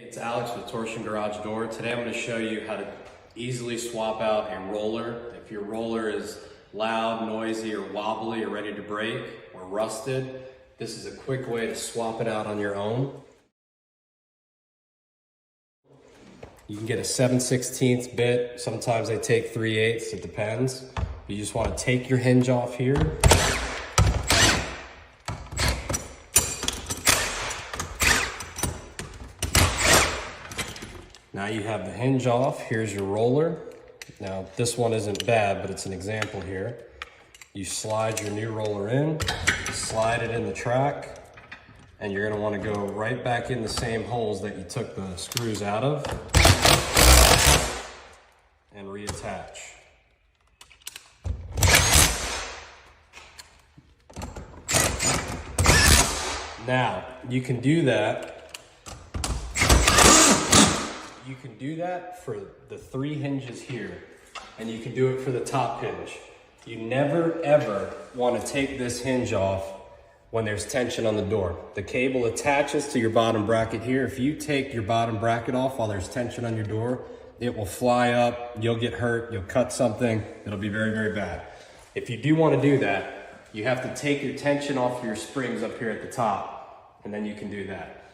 It's Alex with Torsion Garage Door. Today I'm going to show you how to easily swap out a roller. If your roller is loud, noisy, or wobbly, or ready to break, or rusted, this is a quick way to swap it out on your own. You can get a 7/16 bit. Sometimes they take 3/8, it depends. You just want to take your hinge off here. Now you have the hinge off. Here's your roller. Now this one isn't bad, but it's an example here. You slide your new roller in, slide it in the track, and you're gonna wanna go right back in the same holes that you took the screws out of and reattach. Now, you can do that for the 3 hinges here, and you can do it for the top hinge. You never ever want to take this hinge off when there's tension on the door. The cable attaches to your bottom bracket here. If you take your bottom bracket off while there's tension on your door, it will fly up, you'll get hurt, you'll cut something, it'll be very, very bad. If you do want to do that, you have to take your tension off your springs up here at the top, and then you can do that.